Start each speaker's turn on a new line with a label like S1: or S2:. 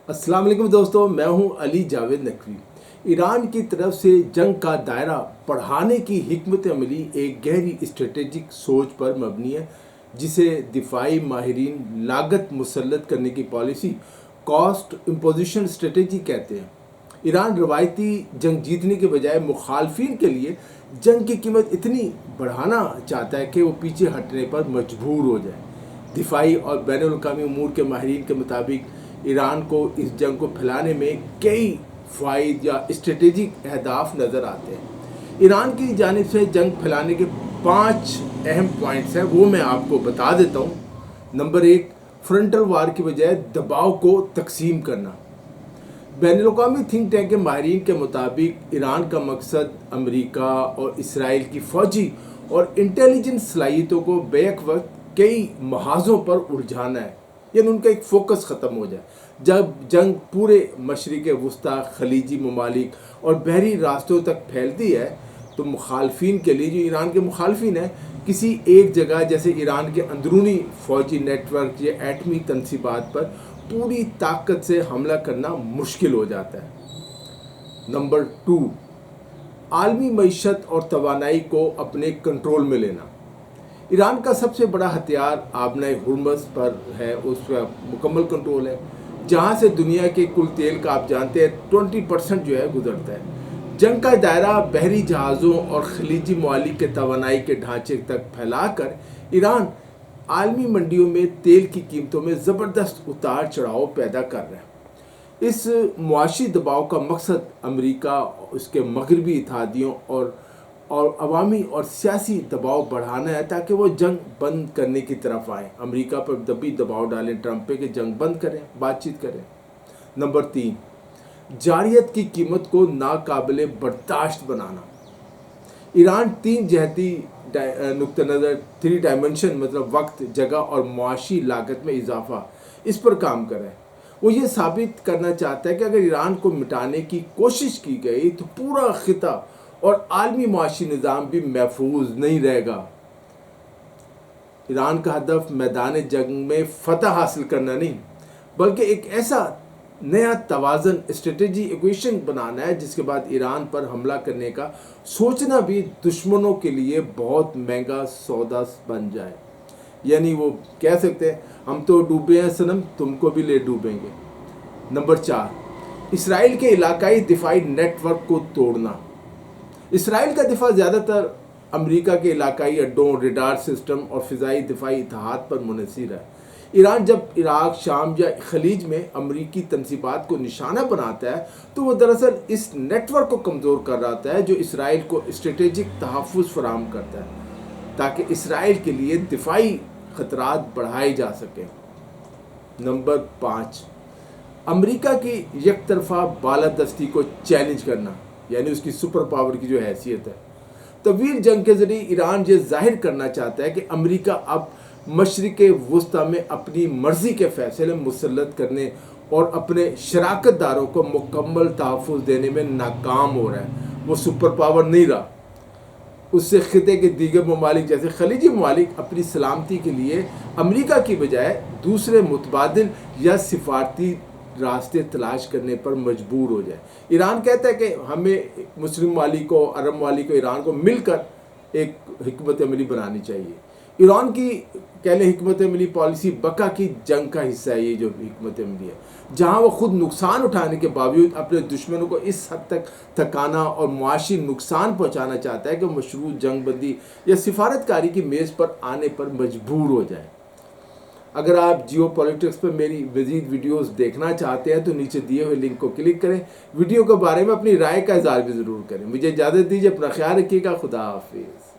S1: अस्सलाम वालेकुम दोस्तों, मैं हूं अली जावेद नकवी। ईरान की तरफ से जंग का दायरा बढ़ाने की हिकमत अमली एक गहरी स्ट्रेटेजिक सोच पर मबनी है, जिसे दिफाई माहिरीन लागत मुसल्लत करने की पॉलिसी कॉस्ट इम्पोजिशन स्ट्रेटेजी कहते हैं। ईरान रवायती जंग जीतने के बजाय मुखालफिन के लिए जंग की कीमत इतनी बढ़ाना चाहता है कि वो पीछे हटने पर मजबूर हो जाए। दिफाई और बैनुल-अक़वामी उमूर के माहिरीन के मुताबिक ईरान को इस जंग को फैलाने में कई फ़ायद या स्ट्रेटेजिक अहदाफ नज़र आते हैं। ईरान की जानिब से जंग फैलाने के 5 अहम पॉइंट्स हैं, वो मैं आपको बता देता हूँ। नंबर 1, फ्रंटल वार की बजाय दबाव को तकसीम करना। बैनुल-अक़वामी थिंक टैंक के माहिरीन के मुताबिक ईरान का मकसद अमेरिका और इसराइल की फ़ौजी और इंटेलिजेंस सलाहियतों को बैक वक्त कई महाज़ों पर उलझाना है, यानी उनका एक फोकस ख़त्म हो जाए। जब जंग पूरे मशरिक़ वस्ता, खलीजी ममालिक और बहरी रास्तों तक फैलती है तो मुखालफिन के लिए, जो ईरान के मुखालफिन हैं, किसी एक जगह जैसे ईरान के अंदरूनी फ़ौजी नेटवर्क या एटमी तनसीबात पर पूरी ताकत से हमला करना मुश्किल हो जाता है। नंबर 2, आलमी मईशत और तवानाई को अपने कंट्रोल में लेना। ईरान का सबसे बड़ा हथियार आबनाए हुर्मुज़ पर है, उसका मुकम्मल कंट्रोल है, जहाँ से दुनिया के कुल तेल का आप जानते हैं 20% जो है गुजरता है। जंग का दायरा बहरी जहाज़ों और खलीजी ममालिक के तवानाई के ढांचे तक फैलाकर ईरान आलमी मंडियों में तेल की कीमतों में ज़बरदस्त उतार चढ़ाव पैदा कर रहा है। इस मुआशी दबाव का मकसद अमेरिका, उसके मगरबी इत्तेहादियों और अवामी और सियासी दबाव बढ़ाना है, ताकि वो जंग बंद करने की तरफ आएँ। अमेरिका पर दबी दबाव डालें ट्रंप पे कि जंग बंद करें, बातचीत करें। नंबर 3, जारियत की कीमत को नाकाबिले बर्दाश्त बनाना। ईरान 3 जहती नुक्ता नज़र 3 डायमेंशन मतलब वक्त, जगह और मुआशी लागत में इजाफा, इस पर काम कर रहा है। वो ये साबित करना चाहता है कि अगर ईरान को मिटाने की कोशिश की गई तो पूरा खिता और आलमी मुआशी निज़ाम भी महफूज नहीं रहेगा। ईरान का हदफ मैदान जंग में फतह हासिल करना नहीं, बल्कि एक ऐसा नया तवाज़न स्ट्रेटेजी इक्वेशन बनाना है जिसके बाद ईरान पर हमला करने का सोचना भी दुश्मनों के लिए बहुत महंगा सौदा बन जाए। यानी वो कह सकते हैं, हम तो डूबे हैं सनम, तुमको भी ले डूबेंगे। नंबर 4, इसराइल के इलाकाई दिफाई नेटवर्क को तोड़ना। इसराइल का दिफा ज़्यादातर अमेरिका के इलाकाई अड्डों, रडार सिस्टम और फ़िज़ाई दिफाई इत्तेहाद पर मुनहसर है। ईरान जब इराक, शाम या खलीज में अमरीकी तनसीबात को निशाना बनाता है तो वो दरअसल इस नेटवर्क को कमज़ोर कर रहा होता है, जो इसराइल को स्ट्रेटेजिक तहफ़्फ़ुज़ फराहम करता है, ताकि इसराइल के लिए दिफाई ख़तरात बढ़ाए जा सकें। नंबर 5, अमेरिका की यकतरफा बालादस्ती को चैलेंज करना, यानी उसकी सुपर पावर की जो हैसियत है। तवील जंग के ज़रिए ईरान ये जाहिर करना चाहता है कि अमेरिका अब मशरिक़ वस्ता में अपनी मर्ज़ी के फ़ैसले मुसल्लत करने और अपने शराकतदारों को मुकम्मल तहफ़्फ़ुज़ देने में नाकाम हो रहा है। वो सुपर पावर नहीं रहा। उससे ख़िते के दीगर ममालिक जैसे खलीजी ममालिक अपनी सलामती के लिए अमेरिका की बजाय दूसरे मुतबादिल या सिफारती रास्ते तलाश करने पर मजबूर हो जाए। ईरान कहता है कि हमें मुस्लिम ममालिक को, अरब ममालिक को, ईरान को मिलकर एक हिकमत अमली बनानी चाहिए। ईरान की कहले हिकमत अमली पॉलिसी बका की जंग का हिस्सा है। ये जो हिकमत अमली है, जहाँ वो खुद नुकसान उठाने के बावजूद अपने दुश्मनों को इस हद तक थकाना और मुआशी नुकसान पहुँचाना चाहता है कि मशरूत जंग बंदी या सिफारतकारी की मेज़ पर आने पर मजबूर हो जाए। अगर आप जियो पॉलिटिक्स पर मेरी मज़ीद वीडियोस देखना चाहते हैं तो नीचे दिए हुए लिंक को क्लिक करें। वीडियो के बारे में अपनी राय का इज़हार भी ज़रूर करें। मुझे इजाज़त दीजिए, अपना ख्याल रखिएगा। खुदा हाफिज़।